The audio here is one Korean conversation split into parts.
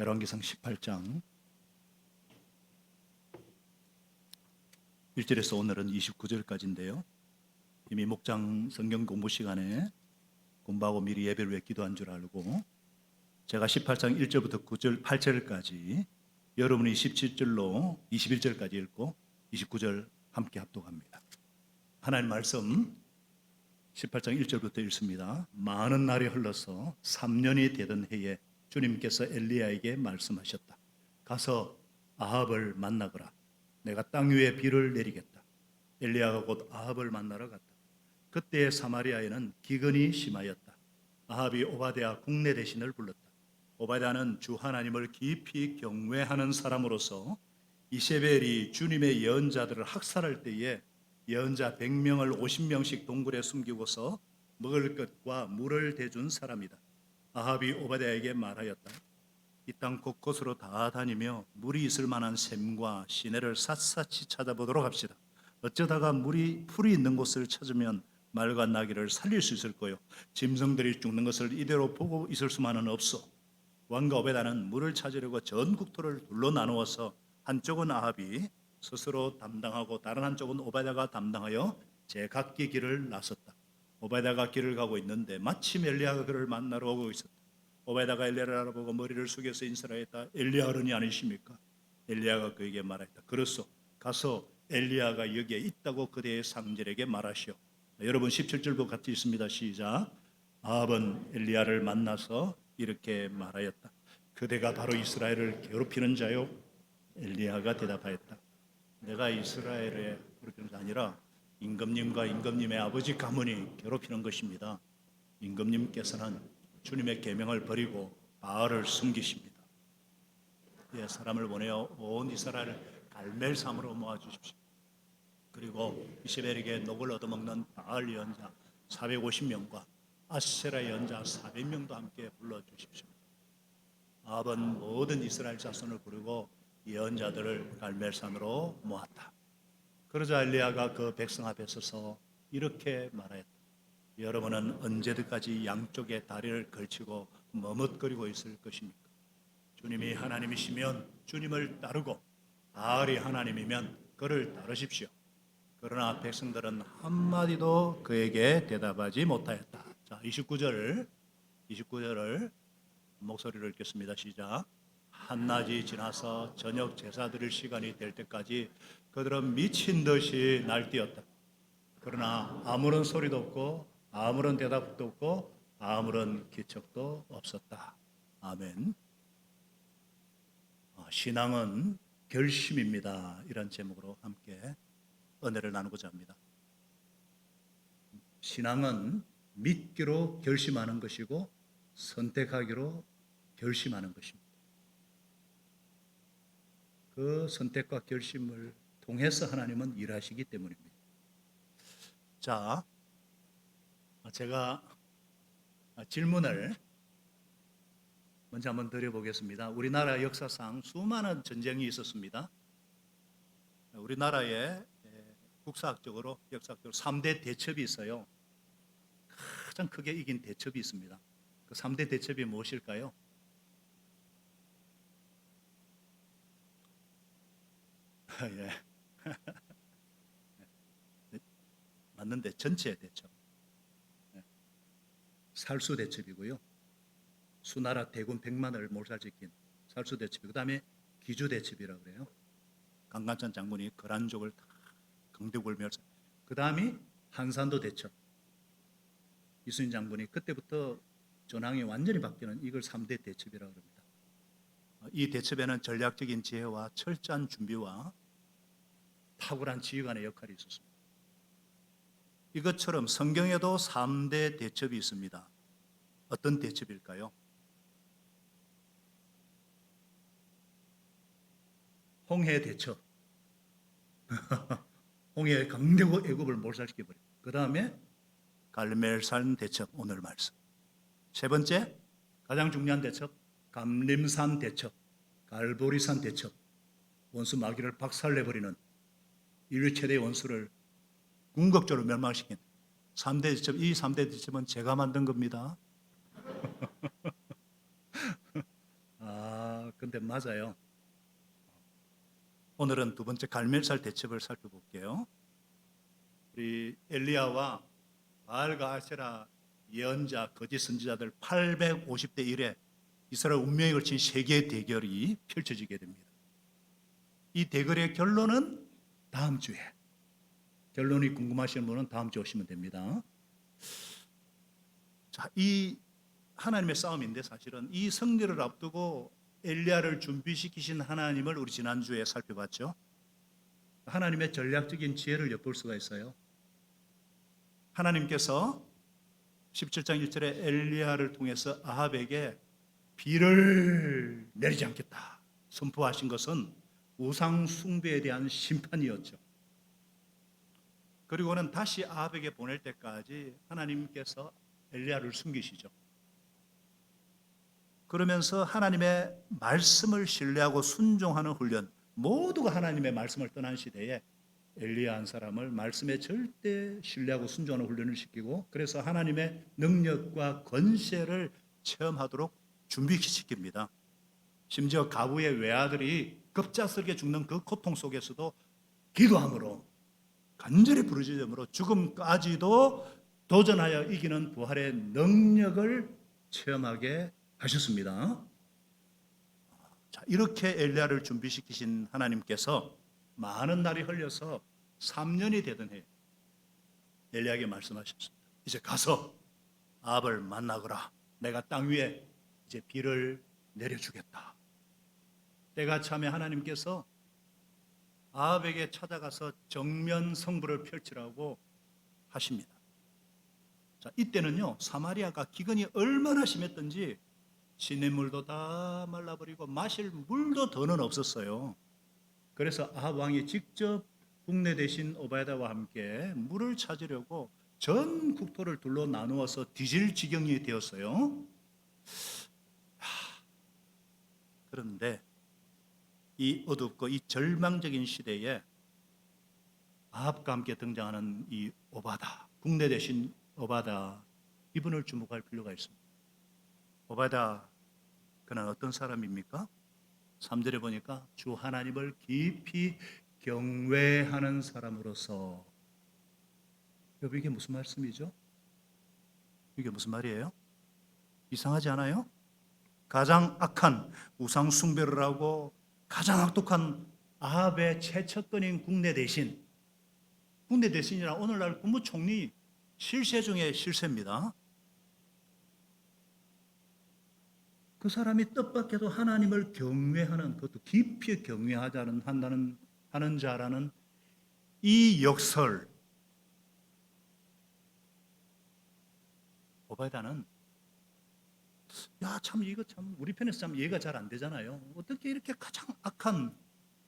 열왕기상 18장 1절에서 오늘은 29절까지인데요. 이미 목장 성경 공부 시간에 공부하고 미리 예배를 왜 기도한 줄 알고 제가 18장 1절부터 9절 8절까지 여러분이 17절로 21절까지 읽고 29절 함께 합독합니다. 하나님 말씀 18장 1절부터 읽습니다. 많은 날이 흘러서 3년이 되던 해에 주님께서 엘리야에게 말씀하셨다. 가서 아합을 만나거라. 내가 땅 위에 비를 내리겠다. 엘리야가 곧 아합을 만나러 갔다. 그때 사마리아에는 기근이 심하였다. 아합이 오바댜 국내 대신을 불렀다. 오바댜는 주 하나님을 깊이 경외하는 사람으로서 이세벨이 주님의 예언자들을 학살할 때에 예언자 100명을 50명씩 동굴에 숨기고서 먹을 것과 물을 대준 사람이다. 아합이 오바댜에게 말하였다. 이 땅 곳곳으로 다 다니며 물이 있을 만한 샘과 시내를 샅샅이 찾아보도록 합시다. 어쩌다가 풀이 있는 곳을 찾으면 말과 나귀를 살릴 수 있을 거요. 짐승들이 죽는 것을 이대로 보고 있을 수만은 없어. 왕과 오베다는 물을 찾으려고 전 국토를 둘러 나누어서 한쪽은 아합이 스스로 담당하고 다른 한쪽은 오바댜가 담당하여 제각기 길을 나섰다. 오바댜가 길을 가고 있는데 마침 엘리야가 그를 만나러 오고 있었다. 오바댜가 엘리야를 알아보고 머리를 숙여서 인사를 했다. 엘리야 어른이 아니십니까? 엘리야가 그에게 말했다. 그렇소. 가서 엘리야가 여기에 있다고 그대의 상절에게 말하시오. 여러분 17절도 같이 있습니다. 시작. 아합은 엘리야를 만나서 이렇게 말하였다. 그대가 바로 이스라엘을 괴롭히는 자요? 엘리야가 대답하였다. 내가 이스라엘에 괴롭히는 자 아니라 임금님과 임금님의 아버지 가문이 괴롭히는 것입니다. 임금님께서는 주님의 계명을 버리고 바알을 숨기십니다. 예, 사람을 보내어 온 이스라엘을 갈멜산으로 모아주십시오. 그리고 이세벨에게 녹을 얻어먹는 바알 예언자 450명과 아세라 예언자 400명도 함께 불러주십시오. 아합은 모든 이스라엘 자손을 부르고 예언자들을 갈멜산으로 모았다. 그러자 엘리야가 그 백성 앞에 서서 이렇게 말하였다. 여러분은 언제까지 양쪽에 다리를 걸치고 머뭇거리고 있을 것입니까? 주님이 하나님이시면 주님을 따르고 바알이 하나님이면 그를 따르십시오. 그러나 백성들은 한마디도 그에게 대답하지 못하였다. 자, 29절을 목소리로 읽겠습니다. 시작. 한낮이 지나서 저녁 제사 드릴 시간이 될 때까지 그들은 미친 듯이 날뛰었다. 그러나 아무런 소리도 없고 아무런 대답도 없고 아무런 기척도 없었다. 아멘. 신앙은 결심입니다. 이런 제목으로 함께 은혜를 나누고자 합니다. 신앙은 믿기로 결심하는 것이고 선택하기로 결심하는 것입니다. 그 선택과 결심을 통해서 하나님은 일하시기 때문입니다. 자, 제가 질문을 먼저 한번 드려보겠습니다. 우리나라 역사상 수많은 전쟁이 있었습니다. 우리나라에 국사학적으로 역사학적으로 3대 대첩이 있어요. 가장 크게 이긴 대첩이 있습니다. 그 3대 대첩이 무엇일까요? 예. 맞는데 전체 대첩. 살수 대첩이고요. 수나라 대군 100만을 몰살시킨 살수 대첩이, 그 다음에 기주 대첩이라고 그래요. 강간찬 장군이 거란족을 다 강대국을 멸살. 그 다음이 한산도 대첩. 이순신 장군이 그때부터 전황이 완전히 바뀌는 이걸 3대 대첩이라고 합니다. 이 대첩에는 전략적인 지혜와 철저한 준비와 탁월한 지휘관의 역할이 있었습니다. 이것처럼 성경에도 3대 대첩이 있습니다. 어떤 대첩일까요? 홍해 대첩. 홍해 강대국 애굽을 몰살시켜버리고, 그 다음에 갈멜산 대첩, 오늘 말씀. 세 번째, 가장 중요한 대첩, 감림산 대첩, 갈보리산 대첩. 원수 마귀를 박살내버리는 인류 최대의 원수를 궁극적으로 멸망시킨 3대 대첩. 이 3대 대첩은 제가 만든 겁니다. 그런데 맞아요. 오늘은 두 번째 갈멜살 대첩을 살펴볼게요. 우리 엘리야와 바알과 아세라 예언자 거짓 선지자들 850대 1에 이스라엘 운명에 걸친 세계의 대결이 펼쳐지게 됩니다. 이 대결의 결론은 다음 주에. 결론이 궁금하신 분은 다음 주에 오시면 됩니다. 자, 이 하나님의 싸움인데 사실은 이 승리를 앞두고 엘리야를 준비시키신 하나님을 우리 지난주에 살펴봤죠. 하나님의 전략적인 지혜를 엿볼 수가 있어요. 하나님께서 17장 1절에 엘리야를 통해서 아합에게 비를 내리지 않겠다 선포하신 것은 우상 숭배에 대한 심판이었죠. 그리고는 다시 아합에게 보낼 때까지 하나님께서 엘리야를 숨기시죠. 그러면서 하나님의 말씀을 신뢰하고 순종하는 훈련, 모두가 하나님의 말씀을 떠난 시대에 엘리야 한 사람을 말씀에 절대 신뢰하고 순종하는 훈련을 시키고, 그래서 하나님의 능력과 권세를 체험하도록 준비시킵니다. 심지어 가부의 외아들이 급작스럽게 죽는 그 고통 속에서도 기도함으로, 간절히 부르짖음으로 죽음까지도 도전하여 이기는 부활의 능력을 체험하게 하셨습니다. 자, 이렇게 엘리야를 준비시키신 하나님께서 많은 날이 흘려서 3년이 되던 해 엘리야에게 말씀하셨습니다. 이제 가서 아합을 만나거라. 내가 땅 위에 이제 비를 내려주겠다. 때가 차매 하나님께서 아합에게 찾아가서 정면 성부를 펼치라고 하십니다. 자, 이때는요 사마리아가 기근이 얼마나 심했던지 시냇물도 다 말라버리고 마실 물도 더는 없었어요. 그래서 아합 왕이 직접 국내 대신 오바야다와 함께 물을 찾으려고 전 국토를 둘러 나누어서 뒤질 지경이 되었어요. 그런데 이 어둡고 이 절망적인 시대에 아합과 함께 등장하는 이 오바다, 국내 대신 오바다, 이분을 주목할 필요가 있습니다. 오바다, 그는 어떤 사람입니까? 3절에 보니까 주 하나님을 깊이 경외하는 사람으로서. 여러분, 이게 무슨 말씀이죠? 이게 무슨 말이에요? 이상하지 않아요? 가장 악한 우상 숭배를 하고 가장 악독한 아합의 최측근인 국내 대신, 국내 대신이라 오늘날 국무총리 실세 중에 실세입니다. 그 사람이 뜻밖에도 하나님을 경외하는, 그것도 깊이 경외하자는 하는 자라는 이 역설. 오바다는 참 이거 참 우리 편에서 참 이해가 잘 안 되잖아요. 어떻게 이렇게 가장 악한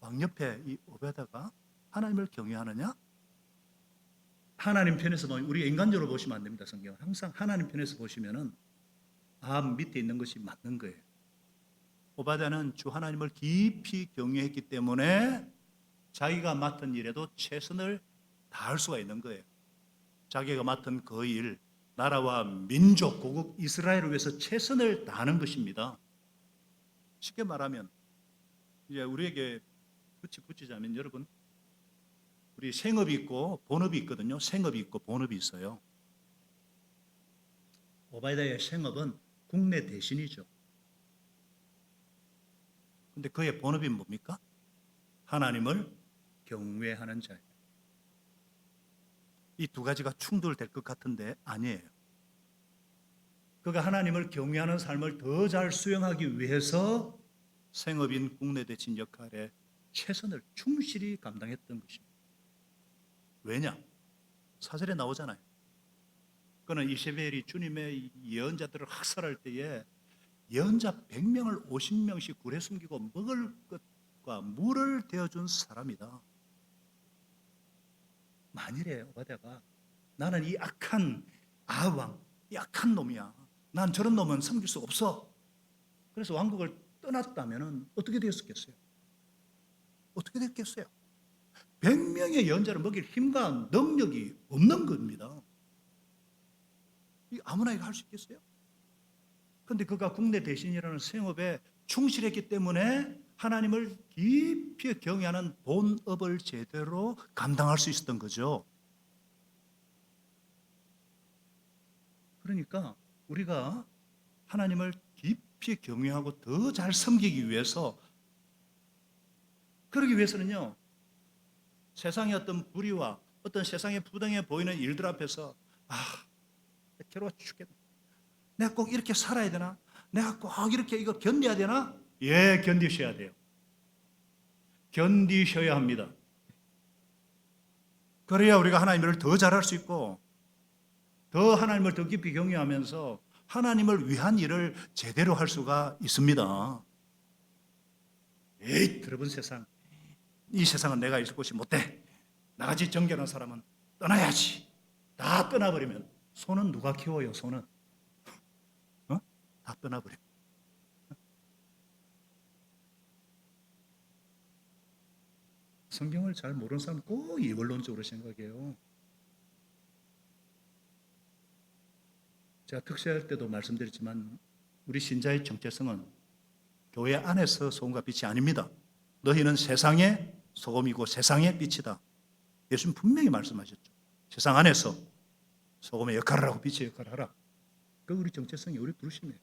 왕 옆에 이 오바다가 하나님을 경외하느냐? 하나님 편에서 보면, 우리 인간적으로 보시면 안 됩니다. 성경 항상 하나님 편에서 보시면은 아합 밑에 있는 것이 맞는 거예요. 오바다는 주 하나님을 깊이 경외했기 때문에 자기가 맡은 일에도 최선을 다할 수가 있는 거예요. 자기가 맡은 그 일, 나라와 민족, 고국 이스라엘을 위해서 최선을 다하는 것입니다. 쉽게 말하면 이제 우리에게 붙이자면, 여러분, 우리 생업이 있고 본업이 있거든요. 생업이 있고 본업이 있어요. 오바다의 생업은 국내 대신이죠. 근데 그의 본업이 뭡니까? 하나님을 경외하는 자예요. 이 두 가지가 충돌될 것 같은데 아니에요. 그가 하나님을 경외하는 삶을 더 잘 수행하기 위해서 생업인 국내 대신 역할에 최선을 충실히 감당했던 것입니다. 왜냐? 사절에 나오잖아요. 그는 이세벨이 주님의 예언자들을 학살할 때에 예언자 100명을 50명씩 굴에 숨기고 먹을 것과 물을 대어준 사람이다. 만일에 오바다가 나는 이 악한 아합왕, 이 악한 놈이야, 난 저런 놈은 섬길 수 없어, 그래서 왕국을 떠났다면 어떻게 되었겠어요? 어떻게 됐겠어요? 100명의 예언자를 먹일 힘과 능력이 없는 겁니다. 아무나 이거 할 수 있겠어요? 그런데 그가 국내 대신이라는 생업에 충실했기 때문에 하나님을 깊이 경외하는 본업을 제대로 감당할 수 있었던 거죠. 그러니까 우리가 하나님을 깊이 경외하고 더 잘 섬기기 위해서, 그러기 위해서는요, 세상의 어떤 불의와 어떤 세상의 부당해 보이는 일들 앞에서 괴로워 죽겠네, 내가 꼭 이렇게 살아야 되나, 내가 꼭 이렇게 이거 견뎌야 되나? 예, 견디셔야 돼요. 견디셔야 합니다. 그래야 우리가 하나님을 더 잘할 수 있고, 더 하나님을 더 깊이 경외하면서 하나님을 위한 일을 제대로 할 수가 있습니다. 에이, 더러운 세상, 이 세상은 내가 있을 곳이 못돼, 나같이 정결한 사람은 떠나야지. 다 떠나버리면 소는 누가 키워요? 소는 다 떠나버려. 성경을 잘 모르는 사람 꼭 이원론적으로 생각해요. 제가 특세할 때도 말씀드렸지만 우리 신자의 정체성은 교회 안에서 소금과 빛이 아닙니다. 너희는 세상의 소금이고 세상의 빛이다. 예수님 분명히 말씀하셨죠. 세상 안에서 소금의 역할을 하고 빛의 역할을 하라. 그 우리 정체성이, 우리 부르심이에요.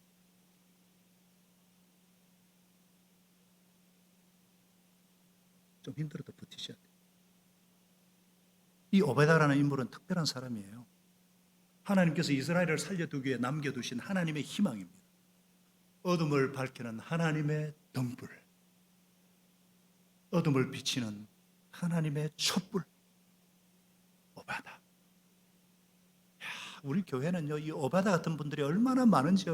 좀 힘들어도 버티셔야 돼요. 이 오베다라는 인물은 특별한 사람이에요. 하나님께서 이스라엘을 살려두기 위해 남겨두신 하나님의 희망입니다. 어둠을 밝히는 하나님의 등불, 어둠을 비치는 하나님의 촛불, 오바다. 우리 교회는요, 이 오바다 같은 분들이 얼마나 많은지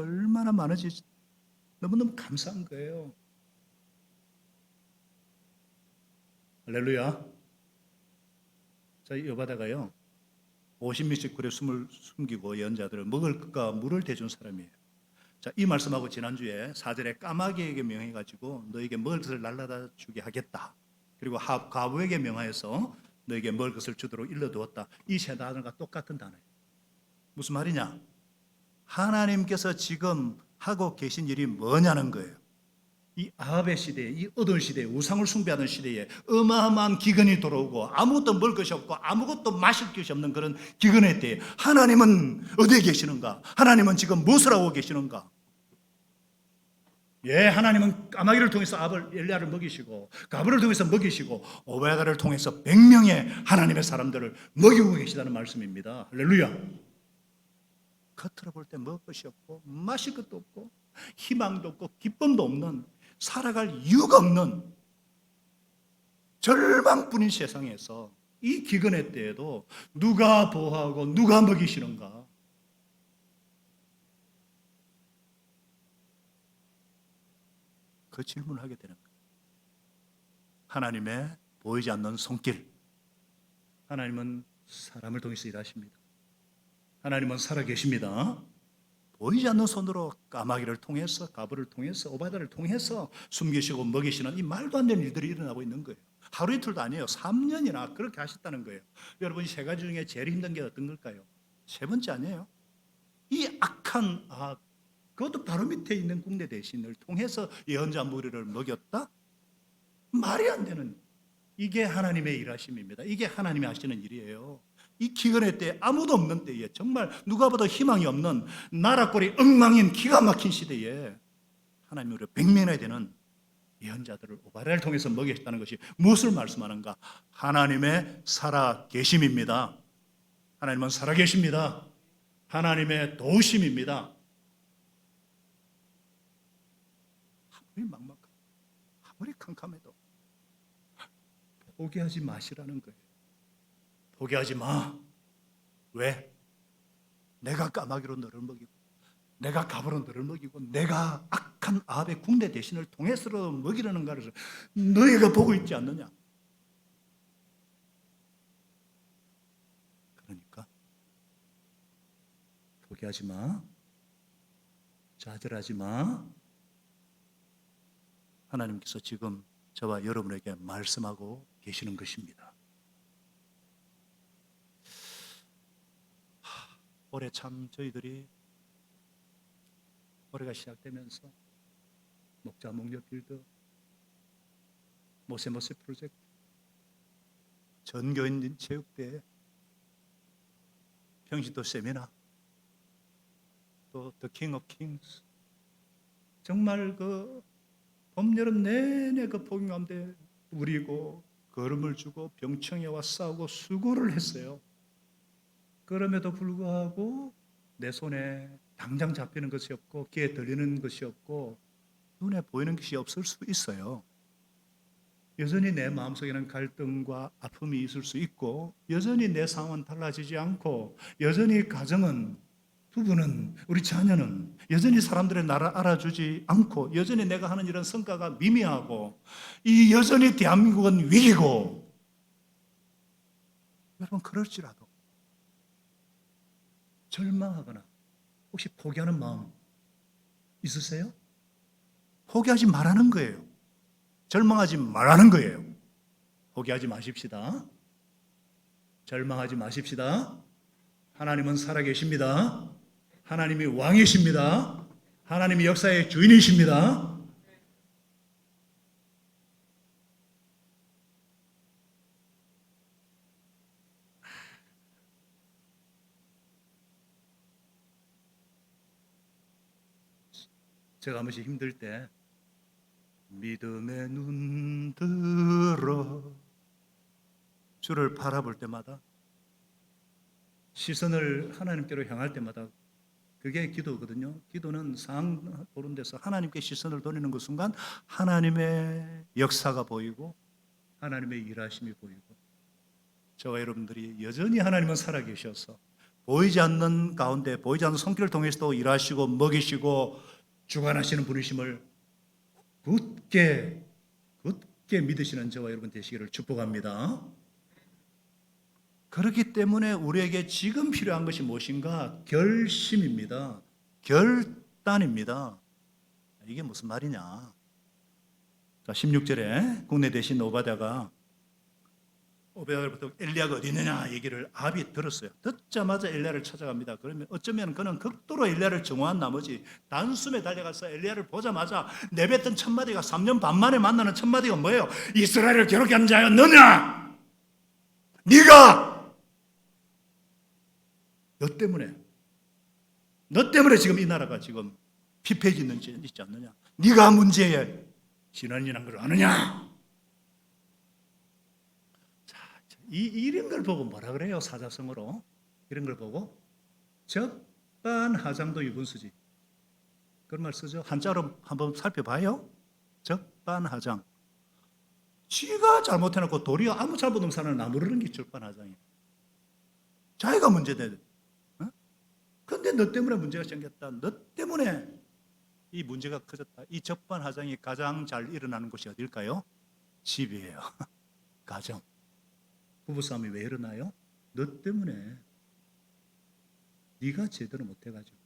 너무너무 감사한 거예요. 할렐루야. 자, 이 오바다가요, 50미씩 굴에 숨을 숨기고 예언자들을 먹을 것과 물을 대준 사람이에요. 자, 이 말씀하고 지난주에 4절에 까마귀에게 명해가지고 너에게 먹을 것을 날라다 주게 하겠다. 그리고 과부에게 명하여서 너에게 먹을 것을 주도록 일러두었다. 이 세 단어가 똑같은 단어예요. 무슨 말이냐? 하나님께서 지금 하고 계신 일이 뭐냐는 거예요. 이 아합의 시대에, 이 어두운 시대에, 우상을 숭배하는 시대에 어마어마한 기근이 돌아오고 아무것도 먹을 것이 없고 아무것도 마실 것이 없는 그런 기근의 때에 하나님은 어디에 계시는가? 하나님은 지금 무엇을 하고 계시는가? 예, 하나님은 까마귀를 통해서 엘리야를 먹이시고 가브를 통해서 먹이시고 오베다를 통해서 100명의 하나님의 사람들을 먹이고 계시다는 말씀입니다. 할렐루야. 겉으로 볼 때 먹을 것이 없고 마실 것도 없고 희망도 없고 기쁨도 없는, 살아갈 이유가 없는 절망뿐인 세상에서 이 기근의 때에도 누가 보호하고 누가 먹이시는가? 그 질문을 하게 되는 거예요. 하나님의 보이지 않는 손길. 하나님은 사람을 통해서 일하십니다. 하나님은 살아계십니다. 보이지 않는 손으로 까마귀를 통해서, 가브를 통해서, 오바다를 통해서 숨기시고 먹이시는 이 말도 안 되는 일들이 일어나고 있는 거예요. 하루 이틀도 아니에요. 3년이나 그렇게 하셨다는 거예요. 여러분, 이 세 가지 중에 제일 힘든 게 어떤 걸까요? 세 번째 아니에요? 이 악한 그것도 바로 밑에 있는 군대 대신을 통해서 예언자 무리를 먹였다? 말이 안 되는, 이게 하나님의 일하심입니다. 이게 하나님이 하시는 일이에요. 이 기근의 때, 아무도 없는 때에, 정말 누가 봐도 희망이 없는 나라꼴이 엉망인 기가 막힌 시대에 하나님이 우리 100명이나 되는 예언자들을 오바다를 통해서 먹이셨다는 것이 무엇을 말씀하는가? 하나님의 살아계심입니다. 하나님은 살아계십니다. 하나님의 도우심입니다. 아무리 막막하고 아무리 캄캄해도 포기하지 마시라는 거예요. 포기하지 마. 왜? 내가 까마귀로 너를 먹이고 내가 가브로 너를 먹이고 내가 악한 아합의 군대 대신을 통해서 먹이려는 것을 너희가 보고 있지 않느냐? 그러니까 포기하지 마. 좌절하지 마. 하나님께서 지금 저와 여러분에게 말씀하고 계시는 것입니다. 올해 참 저희들이, 올해가 시작되면서 목자 목녀 빌더, 모세모세 프로젝트, 전교인 체육대회, 평신도 세미나, 또 The King of Kings. 정말 그 봄, 여름 내내 그 복음 가운데 우리고 걸음을 주고 병청해와 싸우고 수고를 했어요. 그럼에도 불구하고 내 손에 당장 잡히는 것이 없고 귀에 들리는 것이 없고 눈에 보이는 것이 없을 수 있어요. 여전히 내 마음속에는 갈등과 아픔이 있을 수 있고 여전히 내 상황은 달라지지 않고 여전히 가정은, 부부는, 우리 자녀는 여전히 사람들의 나를 알아주지 않고 여전히 내가 하는 이런 성과가 미미하고 이 여전히 대한민국은 위기고, 여러분 그럴지라도 절망하거나 혹시 포기하는 마음 있으세요? 포기하지 말라는 거예요. 절망하지 말라는 거예요. 포기하지 마십시다. 절망하지 마십시다. 하나님은 살아계십니다. 하나님이 왕이십니다. 하나님이 역사의 주인이십니다. 제가 한 번씩 힘들 때 믿음의 눈 들어 주를 바라볼 때마다, 시선을 하나님께로 향할 때마다, 그게 기도거든요. 기도는 상황 보는 데서 하나님께 시선을 돌리는 그 순간 하나님의 역사가 보이고 하나님의 일하심이 보이고, 저와 여러분들이 여전히 하나님은 살아계셔서 보이지 않는 가운데 보이지 않는 손길을 통해서도 일하시고 먹이시고 주관하시는 분이심을 굳게 믿으시는 저와 여러분 되시기를 축복합니다. 그렇기 때문에 우리에게 지금 필요한 것이 무엇인가? 결심입니다. 결단입니다. 이게 무슨 말이냐? 자, 16절에 국내 대신 오바댜로부터 엘리야가 어디 있느냐 얘기를 아합이 들었어요. 듣자마자 엘리야를 찾아갑니다. 그러면 어쩌면 그는 극도로 엘리야를 정오한 나머지 단숨에 달려가서 엘리야를 보자마자 내뱉던 첫 마디가, 3년 반 만에 만나는 첫 마디가 뭐예요? 이스라엘을 괴롭게 하는 자여 너냐? 네가 너 때문에 지금 이 나라가 지금 피폐해지는지 있지 않느냐? 네가 문제에 진원이라는 걸 아느냐? 자, 이런 걸 보고 뭐라 그래요? 사자성어로 이런 걸 보고 적반하장도 유분수지, 그런 말 쓰죠. 한자로 한번 살펴봐요. 적반하장. 지가 잘못해놓고 도리어 아무 잘못 없는 사람을 나무르는 게 적반하장이에요. 자기가 문제돼. 그런데 너 때문에 문제가 생겼다. 너 때문에 이 문제가 커졌다. 이 적반하장이 가장 잘 일어나는 곳이 어딜까요? 집이에요. 가정. 부부싸움이 왜 일어나요? 너 때문에. 네가 제대로 못해가지고.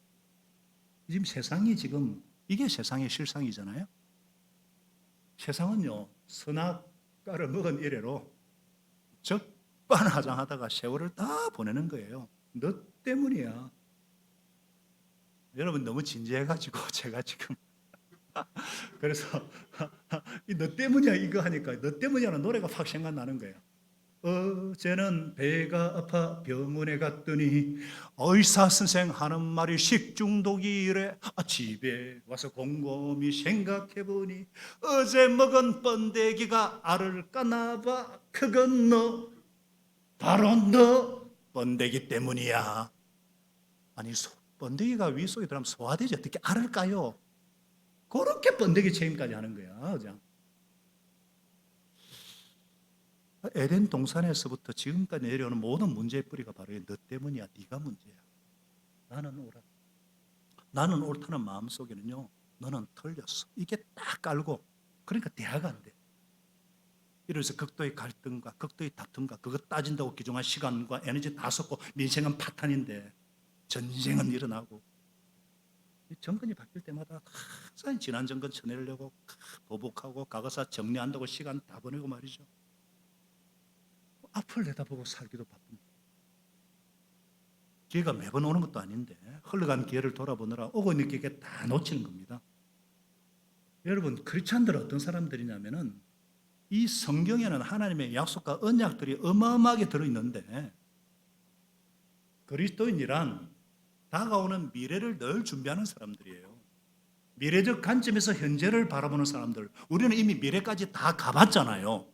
지금 세상이 지금 이게 세상의 실상이잖아요. 세상은요, 선악과를 먹은 이래로 적반하장하다가 세월을 다 보내는 거예요. 너 때문이야. 여러분 너무 진지해가지고 제가 지금 그래서 너 때문이야 이거 하니까 너 때문이라는 노래가 확 생각나는 거예요. 어제는 배가 아파 병원에 갔더니 의사 선생 하는 말이 식중독이래. 집에 와서 곰곰이 생각해보니 어제 먹은 번데기가 알을 까나봐. 그건 너, 바로 너 번데기 때문이야. 아니 번데기가 위 속에 들어가면 소화되지 어떻게 알을 까요? 그렇게 번데기 책임까지 하는 거야. 그냥. 에덴 동산에서부터 지금까지 내려오는 모든 문제의 뿌리가 바로 너 때문이야. 네가 문제야. 나는 옳아. 나는 옳다는 마음속에는요, 너는 틀렸어. 이게 딱 깔고, 그러니까 대화가 안 돼. 이래서 극도의 갈등과 극도의 다툼과 그거 따진다고 기중한 시간과 에너지 다 쏟고 민생은 파탄인데 전쟁은 일어나고, 정권이 바뀔 때마다 항상 지난 정권 쳐내려고 보복하고 과거사 정리한다고 시간 다 보내고 말이죠. 앞을 내다보고 살기도 바쁩니다. 기회가 매번 오는 것도 아닌데 흘러간 기회를 돌아보느라 오고 있는 기회가 다 놓치는 겁니다. 여러분, 크리스찬들은 어떤 사람들이냐면은 이 성경에는 하나님의 약속과 언약들이 어마어마하게 들어있는데 그리스도인이란 다가오는 미래를 늘 준비하는 사람들이에요. 미래적 관점에서 현재를 바라보는 사람들. 우리는 이미 미래까지 다 가봤잖아요.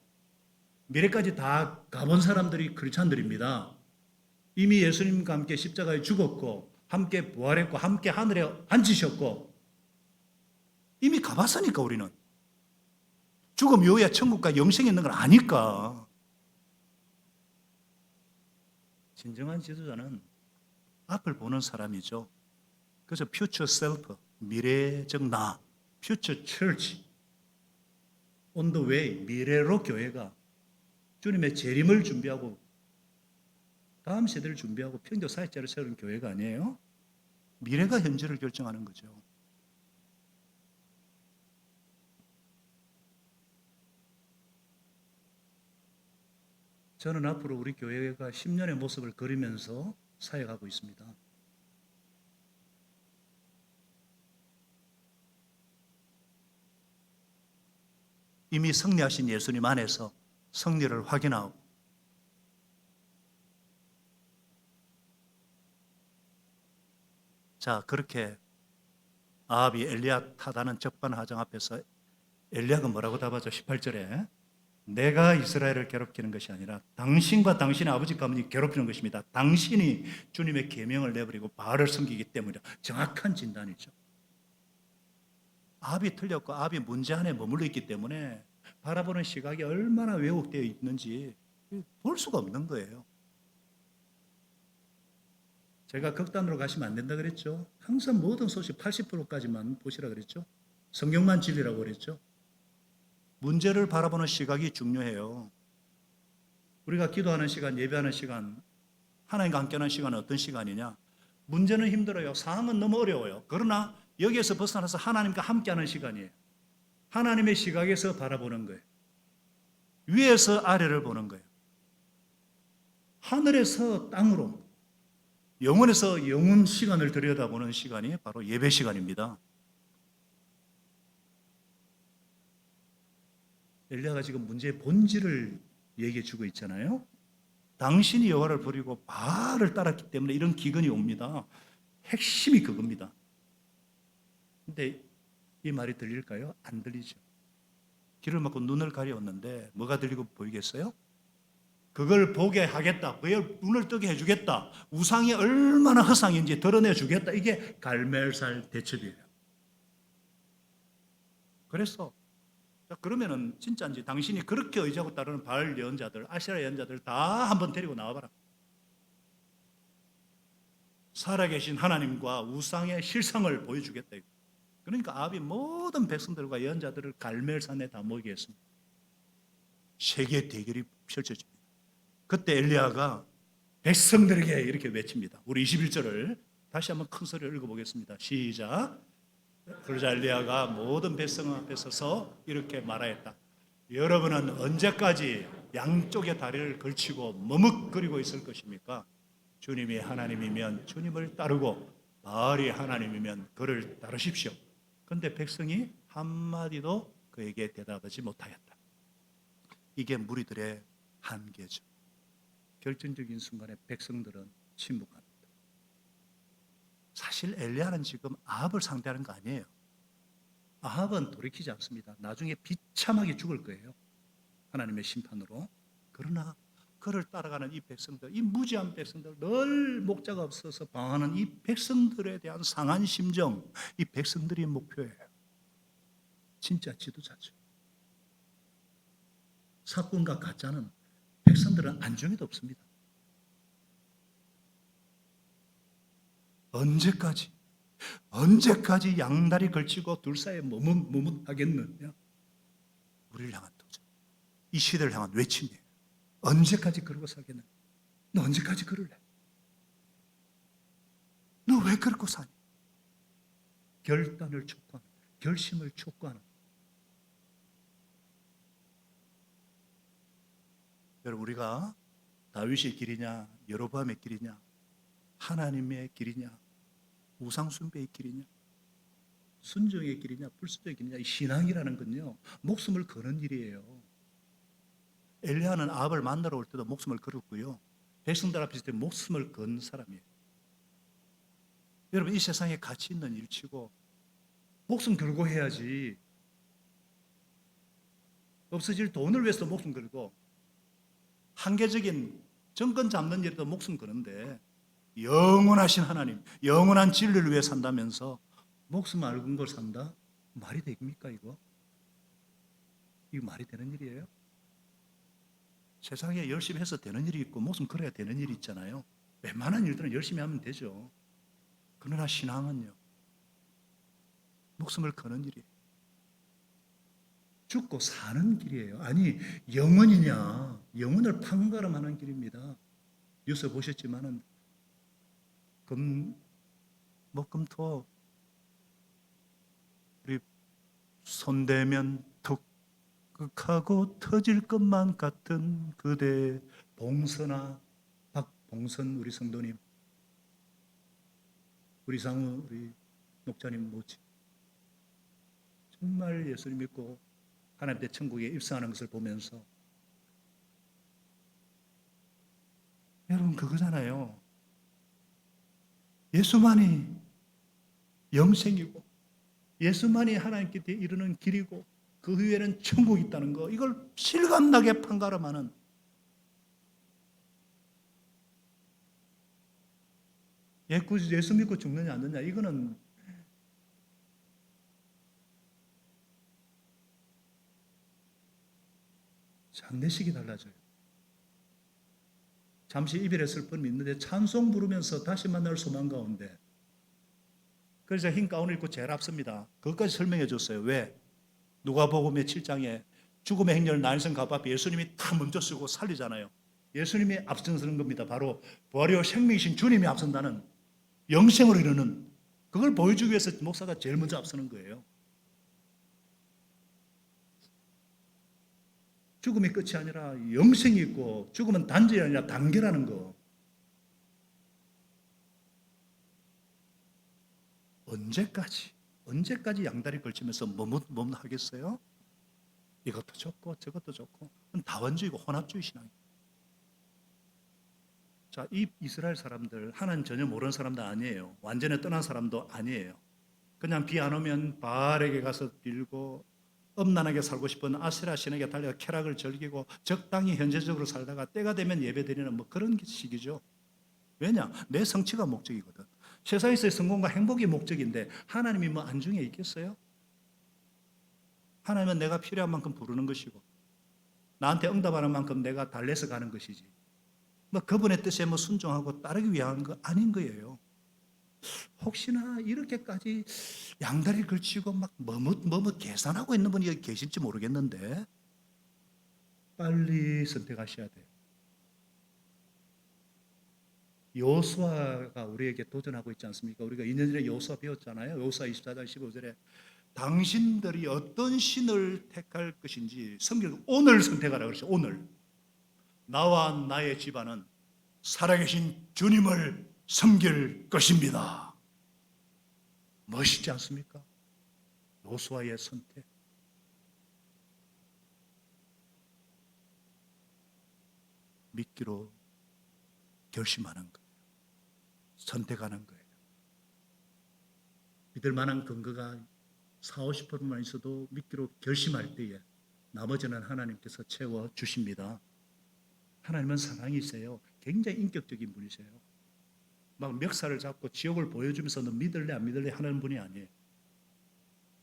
미래까지 다 가본 사람들이 크리스찬들입니다. 이미 예수님과 함께 십자가에 죽었고 함께 부활했고 함께 하늘에 앉으셨고 이미 가봤으니까 우리는. 죽음 이후에 천국과 영생이 있는 걸 아니까. 진정한 지도자는 앞을 보는 사람이죠. 그래서 future self, 미래적 나, future church, on the way, 미래로 교회가 주님의 재림을 준비하고 다음 세대를 준비하고 평교 사역자를 세우는 교회가 아니에요. 미래가 현재를 결정하는 거죠. 저는 앞으로 우리 교회가 10년의 모습을 그리면서 사역하고 있습니다. 이미 승리하신 예수님 안에서 승리를 확인하고 자, 그렇게 아합이 엘리야 타다는 적반하장 앞에서 엘리야가 뭐라고 답하죠? 18절에 내가 이스라엘을 괴롭히는 것이 아니라 당신과 당신의 아버지 가문이 괴롭히는 것입니다. 당신이 주님의 계명을 내버리고 바알을 섬기기 때문이다. 정확한 진단이죠. 아합이 틀렸고 아합이 문제 안에 머물러 있기 때문에 바라보는 시각이 얼마나 왜곡되어 있는지 볼 수가 없는 거예요. 제가 극단으로 가시면 안 된다 그랬죠. 항상 모든 소식 80%까지만 보시라 그랬죠. 성경만 진리라고 그랬죠. 문제를 바라보는 시각이 중요해요. 우리가 기도하는 시간, 예배하는 시간, 하나님과 함께하는 시간은 어떤 시간이냐? 문제는 힘들어요. 상황은 너무 어려워요. 그러나 여기에서 벗어나서 하나님과 함께하는 시간이에요. 하나님의 시각에서 바라보는 거예요. 위에서 아래를 보는 거예요. 하늘에서 땅으로, 영원에서 영원 시간을 들여다보는 시간이 바로 예배 시간입니다. 엘리야가 지금 문제의 본질을 얘기해 주고 있잖아요. 당신이 여호와를 버리고 바알을 따랐기 때문에 이런 기근이 옵니다. 핵심이 그겁니다. 근데 이 말이 들릴까요? 안 들리죠. 귀를 막고 눈을 가려웠는데 뭐가 들리고 보이겠어요? 그걸 보게 하겠다. 그의 눈을 뜨게 해주겠다. 우상이 얼마나 허상인지 드러내주겠다. 이게 갈멜살 대첩이에요. 그래서 자, 그러면은 진짜인지 당신이 그렇게 의지하고 따르는 바알 예언자들, 아세라 예언자들 다 한번 데리고 나와봐라. 살아계신 하나님과 우상의 실상을 보여주겠다. 그러니까 아합이 모든 백성들과 예언자들을 갈멜산에 다 모이게 했습니다. 세계 대결이 펼쳐집니다. 그때 엘리야가 백성들에게 이렇게 외칩니다. 우리 21절을 다시 한번 큰 소리로 읽어보겠습니다. 시작. 그러자 엘리야가 모든 백성 앞에 서서 이렇게 말하였다. 여러분은 언제까지 양쪽의 다리를 걸치고 머뭇거리고 있을 것입니까? 주님이 하나님이면 주님을 따르고 바알이 하나님이면 그를 따르십시오. 그런데 백성이 한마디도 그에게 대답하지 못하였다. 이게 무리들의 한계죠. 결정적인 순간에 백성들은 침묵합니다. 사실 엘리야는 지금 아합을 상대하는 거 아니에요. 아합은 돌이키지 않습니다. 나중에 비참하게 죽을 거예요. 하나님의 심판으로. 그러나 그를 따라가는 이 백성들, 이 무지한 백성들, 늘 목자가 없어서 방황하는 이 백성들에 대한 상한 심정, 이 백성들이 목표예요. 진짜 지도자죠. 사건과 가짜는 백성들은 안중에도 없습니다. 언제까지 양다리 걸치고 둘 사이에 머뭇하겠느냐? 우리를 향한 도전, 이 시대를 향한 외침이에요. 언제까지 그러고 살겠느냐? 너 언제까지 그럴래? 너 왜 그러고 사니? 결단을 촉구하는, 결심을 촉구하는. 여러분, 우리가 다윗의 길이냐, 여로보암의 길이냐, 하나님의 길이냐, 우상 숭배의 길이냐, 순종의 길이냐 불순종의 길이냐. 이 신앙이라는 건요 목숨을 거는 일이에요. 엘리야는 아합을 만나러 올 때도 목숨을 걸었고요. 백성들 앞에 있을 때 목숨을 건 사람이에요. 여러분 이 세상에 가치 있는 일치고 목숨 걸고 해야지. 없어질 돈을 위해서 목숨 걸고 한계적인 정권 잡는 일에도 목숨 거는데 영원하신 하나님, 영원한 진리를 위해 산다면서 목숨 앓은 걸 산다? 말이 됩니까 이거? 이거 말이 되는 일이에요? 세상에 열심히 해서 되는 일이 있고 목숨 걸어야 되는 일이 있잖아요. 웬만한 일들은 열심히 하면 되죠. 그러나 신앙은요 목숨을 거는 일이에요. 죽고 사는 길이에요. 아니 영원이냐, 영원을 판가름하는 길입니다. 뉴스 보셨지만은 목금토 우리 손대면 톡하고 터질 것만 같은 그대 봉선아, 박봉선 우리 성도님, 우리 상우 우리 목자님 모치 정말 예수님 믿고 하나님 때 천국에 입성하는 것을 보면서 여러분 그거잖아요. 예수만이 영생이고 예수만이 하나님께 이르는 길이고 그 위에는 천국이 있다는 거, 이걸 실감나게 판가름하는 예수 믿고 죽느냐 안 듣냐 이거는 장례식이 달라져요. 잠시 이별의 슬픔이 있는데 찬송 부르면서 다시 만날 소망 가운데, 그래서 흰 가운을 입고 제일 앞섭니다. 그것까지 설명해 줬어요. 왜? 누가복음의 7장에 죽음의 행렬 난생 가밥 예수님이 다 먼저 쓰고 살리잖아요. 예수님이 앞서는 겁니다. 바로 부활이요 생명이신 주님이 앞선다는 영생으로 이르는 그걸 보여주기 위해서 목사가 제일 먼저 앞서는 거예요. 죽음이 끝이 아니라 영생이 있고 죽음은 단절이 아니라 단계라는 거. 언제까지 양다리 걸치면서 머뭇하겠어요? 이것도 좋고 저것도 좋고 다원주의고 혼합주의 신앙이에요. 자, 이 이스라엘 사람들 하나님 전혀 모르는 사람도 아니에요. 완전히 떠난 사람도 아니에요. 그냥 비 안 오면 바알에게 가서 빌고 엄난하게 살고 싶은 아세라 신에게 달려가 쾌락을 즐기고 적당히 현재적으로 살다가 때가 되면 예배드리는 뭐 그런 식이죠. 왜냐? 내 성취가 목적이거든. 세상에서의 성공과 행복이 목적인데 하나님이 뭐 안중에 있겠어요? 하나님은 내가 필요한 만큼 부르는 것이고 나한테 응답하는 만큼 내가 달래서 가는 것이지. 뭐 그분의 뜻에 뭐 순종하고 따르기 위한 거 아닌 거예요. 혹시나 이렇게까지 양다리를 걸치고 막 머뭇 계산하고 있는 분이 계실지 모르겠는데 빨리 선택하셔야 돼요. 여호수아가 우리에게 도전하고 있지 않습니까? 우리가 2년 전에 여호수아 배웠잖아요. 여호수아 24장 15절에 당신들이 어떤 신을 택할 것인지 성경 오늘 선택하라 그러죠. 오늘 나와 나의 집안은 살아계신 주님을 섬길 것입니다. 멋있지 않습니까? 여호수아의 선택. 믿기로 결심하는 거예요. 선택하는 거예요. 믿을 만한 근거가 40~50%만 있어도 믿기로 결심할 때에 나머지는 하나님께서 채워주십니다. 하나님은 사랑이세요. 굉장히 인격적인 분이세요. 막 멱살을 잡고 지옥을 보여주면서 너 믿을래 안 믿을래 하는 분이 아니에요.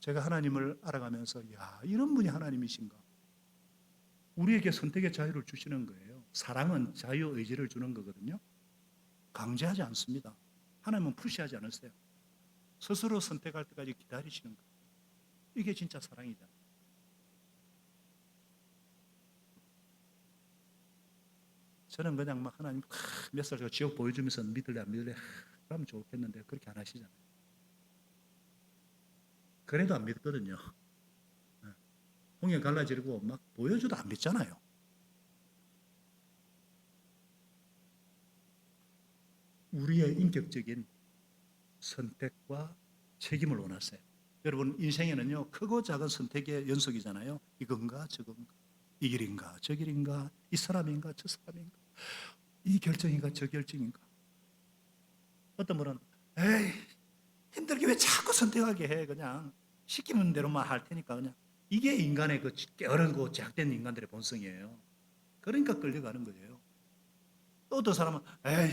제가 하나님을 알아가면서 야 이런 분이 하나님이신가. 우리에게 선택의 자유를 주시는 거예요. 사랑은 자유의지를 주는 거거든요. 강제하지 않습니다. 하나님은 푸시하지 않으세요. 스스로 선택할 때까지 기다리시는 거예요. 이게 진짜 사랑이잖아요. 저는 그냥 막 하나님 몇 살 지옥 보여주면서 믿을래 안 믿을래 그러면 좋겠는데 그렇게 안 하시잖아요. 그래도 안 믿거든요. 홍해 갈라지고 막 보여줘도 안 믿잖아요. 우리의 인격적인 선택과 책임을 원하세요. 여러분 인생에는요 크고 작은 선택의 연속이잖아요. 이건가 저건가, 이 길인가 저 길인가, 이 사람인가 저 사람인가, 이 결정인가 저 결정인가. 어떤 분은 에이 힘들게 왜 자꾸 선택하게 해, 그냥 시키는 대로만 할 테니까 그냥. 이게 인간의 그 게으른 그 제약된 인간들의 본성이에요. 그러니까 끌려가는 거예요. 또 어떤 사람은 에이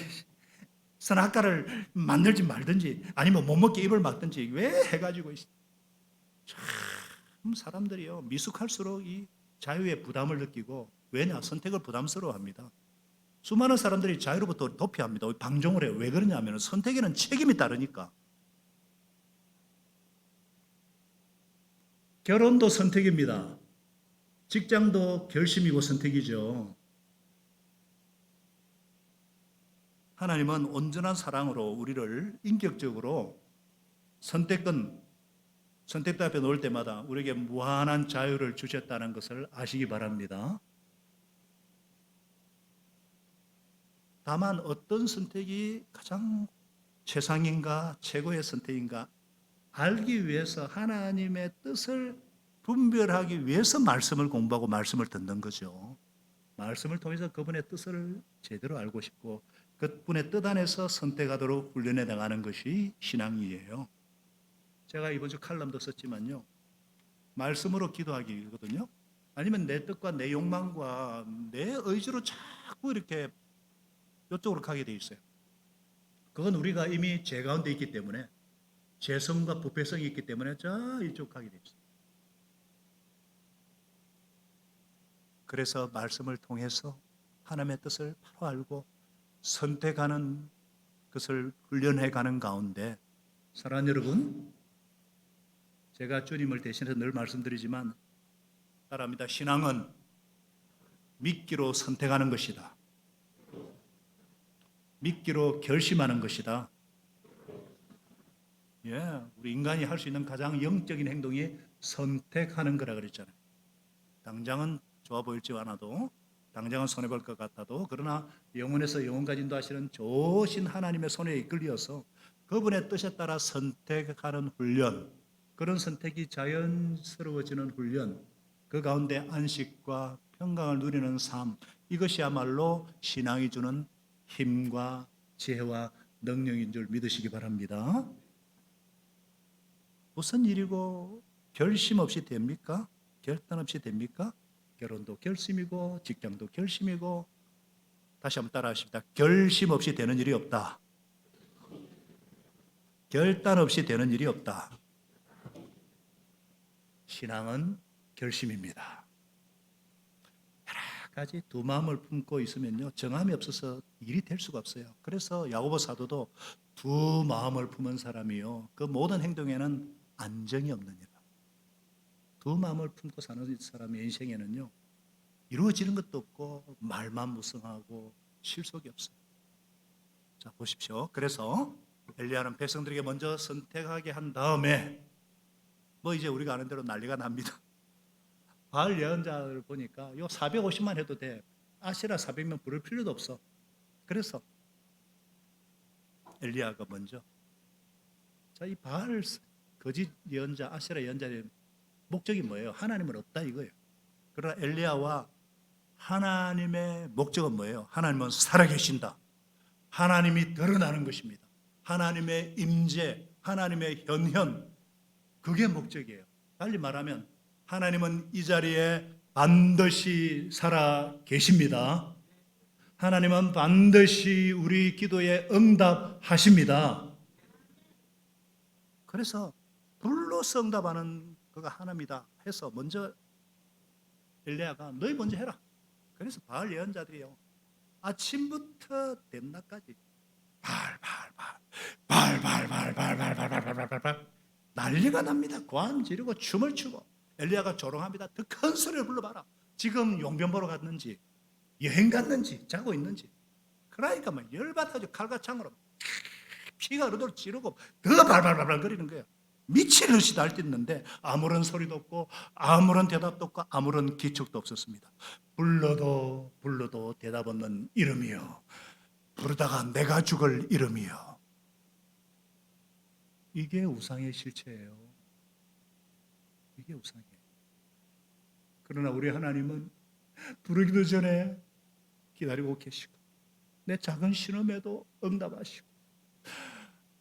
선악과를 만들지 말든지 아니면 못 먹게 입을 막든지 왜 해가지고. 참 사람들이요 미숙할수록 이 자유의 부담을 느끼고, 왜냐 선택을 부담스러워합니다. 수많은 사람들이 자유로부터 도피합니다. 방종을 해요. 왜 그러냐면 선택에는 책임이 따르니까. 결혼도 선택입니다. 직장도 결심이고 선택이죠. 하나님은 온전한 사랑으로 우리를 인격적으로 선택도 앞에 놓을 때마다 우리에게 무한한 자유를 주셨다는 것을 아시기 바랍니다. 다만 어떤 선택이 가장 최상인가 최고의 선택인가 알기 위해서 하나님의 뜻을 분별하기 위해서 말씀을 공부하고 말씀을 듣는 거죠. 말씀을 통해서 그분의 뜻을 제대로 알고 싶고 그분의 뜻 안에서 선택하도록 훈련해 나가는 것이 신앙이에요. 제가 이번 주 칼럼도 썼지만요. 말씀으로 기도하기거든요. 아니면 내 뜻과 내 욕망과 내 의지로 자꾸 이렇게 이쪽으로 가게 돼 있어요. 그건 우리가 이미 죄 가운데 있기 때문에, 죄성과 부패성이 있기 때문에 이쪽 가게 돼 있어요. 그래서 말씀을 통해서 하나님의 뜻을 바로 알고 선택하는 것을 훈련해 가는 가운데, 사랑하는 여러분, 제가 주님을 대신해서 늘 말씀드리지만 따라합니다. 신앙은 믿기로 선택하는 것이다. 믿기로 결심하는 것이다. 우리 인간이 할 수 있는 가장 영적인 행동이 선택하는 거라 그랬잖아요. 당장은 좋아 보일지 않아도, 당장은 손해볼 것 같아도, 그러나 영원에서 영원까지 인도하시는 좋으신 하나님의 손에 이끌려서 그분의 뜻에 따라 선택하는 훈련, 그런 선택이 자연스러워지는 훈련, 그 가운데 안식과 평강을 누리는 삶, 이것이야말로 신앙이 주는 힘과 지혜와 능력인 줄 믿으시기 바랍니다. 무슨 일이고 결심 없이 됩니까? 결단 없이 됩니까? 결혼도 결심이고 직장도 결심이고. 다시 한번 따라하십니다. 결심 없이 되는 일이 없다. 결단 없이 되는 일이 없다. 신앙은 결심입니다. 여러 가지 두 마음을 품고 있으면요 정함이 없어서 일이 될 수가 없어요. 그래서 야고보 사도도 두 마음을 품은 사람이요 그 모든 행동에는 안정이 없느니라. 두 마음을 품고 사는 사람의 인생에는요 이루어지는 것도 없고 말만 무성하고 실속이 없어요. 자 보십시오. 그래서 엘리야는 백성들에게 먼저 선택하게 한 다음에 이제 우리가 아는 대로 난리가 납니다. 바알 예언자를 보니까 요 450만 해도 돼. 아세라 400명 부를 필요도 없어. 그래서 엘리야가 먼저 이 바알 거짓 예언자 아세라 예언자의 목적이 뭐예요? 하나님은 없다 이거예요. 그러나 엘리야와 하나님의 목적은 뭐예요? 하나님은 살아계신다. 하나님이 드러나는 것입니다. 하나님의 임재, 하나님의 현현, 그게 목적이에요. 달리 말하면 하나님은 이 자리에 반드시 살아 계십니다. 하나님은 반드시 우리 기도에 응답하십니다. 그래서 불로서 응답하는 그가 하나님이다 해서 먼저 엘리야가 너희 먼저 해라. 그래서 바알 예언자들이요 아침부터 대낮까지 발발발발발발발발발발발 난리가 납니다. 고함 지르고 춤을 추고 엘리야가 조롱합니다. 더 큰 소리를 불러봐라. 지금 용변 보러 갔는지 여행 갔는지 자고 있는지. 그러니까 막 열받아가지고 칼과 창으로 피가 흐르도록 지르고 더 발발발발 거리는 거예요. 미칠 듯이 날뛰는데 아무런 소리도 없고 아무런 대답도 없고 아무런 기척도 없었습니다. 불러도 대답 없는 이름이요 부르다가 내가 죽을 이름이요. 이게 우상의 실체예요. 그게 우상이에요. 그러나 우리 하나님은 부르기도 전에 기다리고 계시고 내 작은 신음에도 응답하시고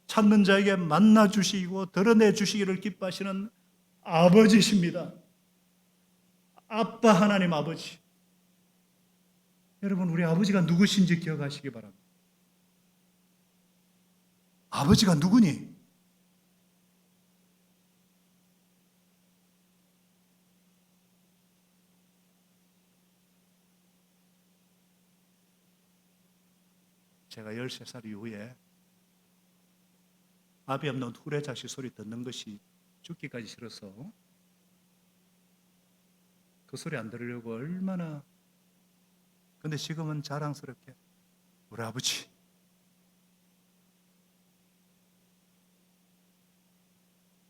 찾는 자에게 만나 주시고 드러내 주시기를 기뻐하시는 아버지십니다. 아빠 하나님 아버지. 여러분, 우리 아버지가 누구신지 기억하시기 바랍니다. 아버지가 누구니? 제가 13살 이후에 아비 없는 후레자식 소리 듣는 것이 죽기까지 싫어서 그 소리 안 들으려고 얼마나. 근데 지금은 자랑스럽게 우리 아버지,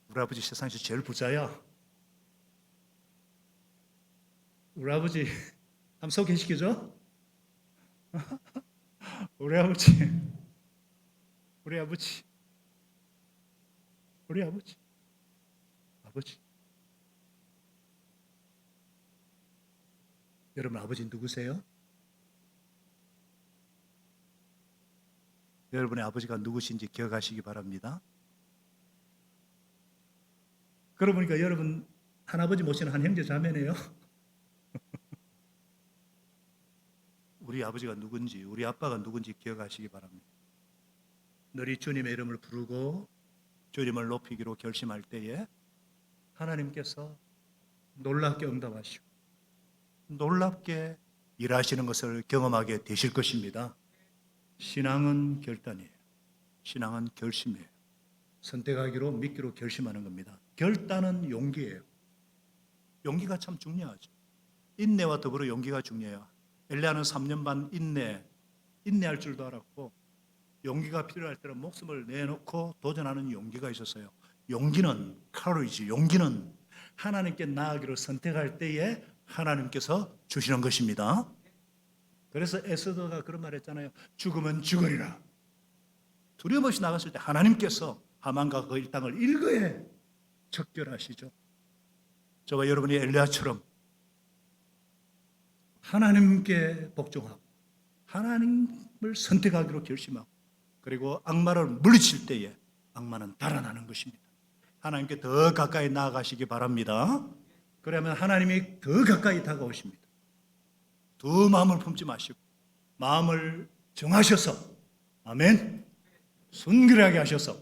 우리 아버지 세상에서 제일 부자야. 우리 아버지 한번 소개시켜줘. 우리 아버지, 우리 아버지, 우리 아버지, 아버지. 여러분, 아버지 누구세요? 여러분의 아버지가 누구신지 기억하시기 바랍니다. 그러고 보니까 여러분 한아버지 모시는 한 형제 자매네요. 우리 아버지가 누군지, 우리 아빠가 누군지 기억하시기 바랍니다. 너희 주님의 이름을 부르고 주님을 높이기로 결심할 때에 하나님께서 놀랍게 응답하시고 놀랍게 일하시는 것을 경험하게 되실 것입니다. 신앙은 결단이에요. 신앙은 결심이에요. 선택하기로 믿기로 결심하는 겁니다. 결단은 용기예요. 용기가 참 중요하죠. 인내와 더불어 용기가 중요해요. 엘리야는 3년 반 인내할 줄도 알았고 용기가 필요할 때는 목숨을 내놓고 도전하는 용기가 있었어요. 용기는 카로이지. 용기는 하나님께 나아가기로 선택할 때에 하나님께서 주시는 것입니다. 그래서 에스더가 그런 말 했잖아요. 죽으면 죽으리라. 두려움 없이 나갔을 때 하나님께서 하만과 그 일당을 일거에 척결하시죠. 저와 여러분이 엘리야처럼 하나님께 복종하고 하나님을 선택하기로 결심하고 그리고 악마를 물리칠 때에 악마는 달아나는 것입니다. 하나님께 더 가까이 나아가시기 바랍니다. 그러면 하나님이 더 가까이 다가오십니다. 두 마음을 품지 마시고 마음을 정하셔서 아멘 순결하게 하셔서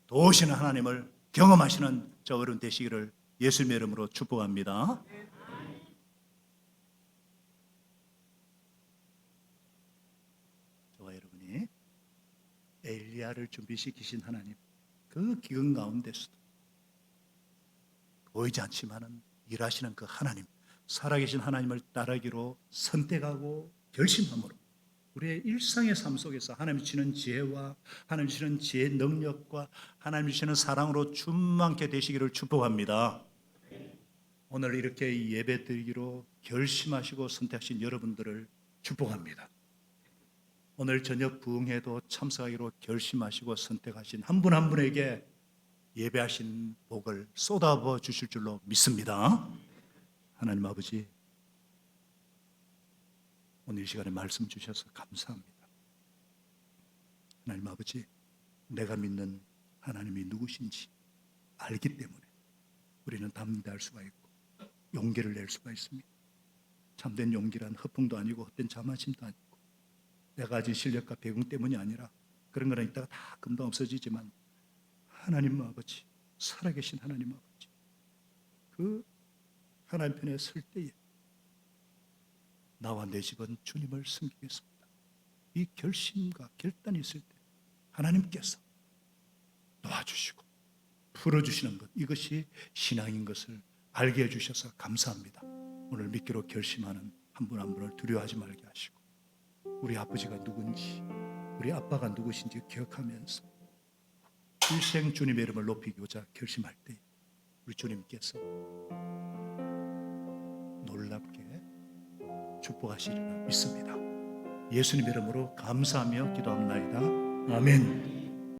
도우시는 하나님을 경험하시는 저 어른 되시기를 예수님의 이름으로 축복합니다. 저와 여러분이 엘리야를 준비시키신 하나님, 그 기근 가운데서도 보이지 않지만은 일하시는 그 하나님, 살아계신 하나님을 따르기로 선택하고 결심함으로 우리의 일상의 삶 속에서 하나님 주시는 지혜와 하나님 주시는 지혜 능력과 하나님 주시는 사랑으로 충만케 되시기를 축복합니다. 오늘 이렇게 예배 드리기로 결심하시고 선택하신 여러분들을 축복합니다. 오늘 저녁 부흥회도 참석하기로 결심하시고 선택하신 한 분 한 분에게 예배하신 복을 쏟아부어 주실 줄로 믿습니다. 하나님 아버지, 오늘 이 시간에 말씀 주셔서 감사합니다. 하나님 아버지, 내가 믿는 하나님이 누구신지 알기 때문에 우리는 담대할 수가 있고 용기를 낼 수가 있습니다. 참된 용기란 허풍도 아니고 헛된 자만심도 아니고 내가 가진 실력과 배경 때문이 아니라 그런 거는 이따가 다 금방 없어지지만 하나님 아버지, 살아계신 하나님 아버지, 그 하나님 편에 설 때에 나와 내 집은 주님을 섬기겠습니다. 이 결심과 결단이 있을 때 하나님께서 도와주시고 풀어주시는 것, 이것이 신앙인 것을 알게 해주셔서 감사합니다. 오늘 믿기로 결심하는 한 분 한 분을 두려워하지 말게 하시고 우리 아버지가 누군지 우리 아빠가 누구신지 기억하면서 일생 주님의 이름을 높이고자 결심할 때 우리 주님께서 놀랍게 축복하시리라 믿습니다. 예수님의 이름으로 감사하며 기도합나이다. 아멘.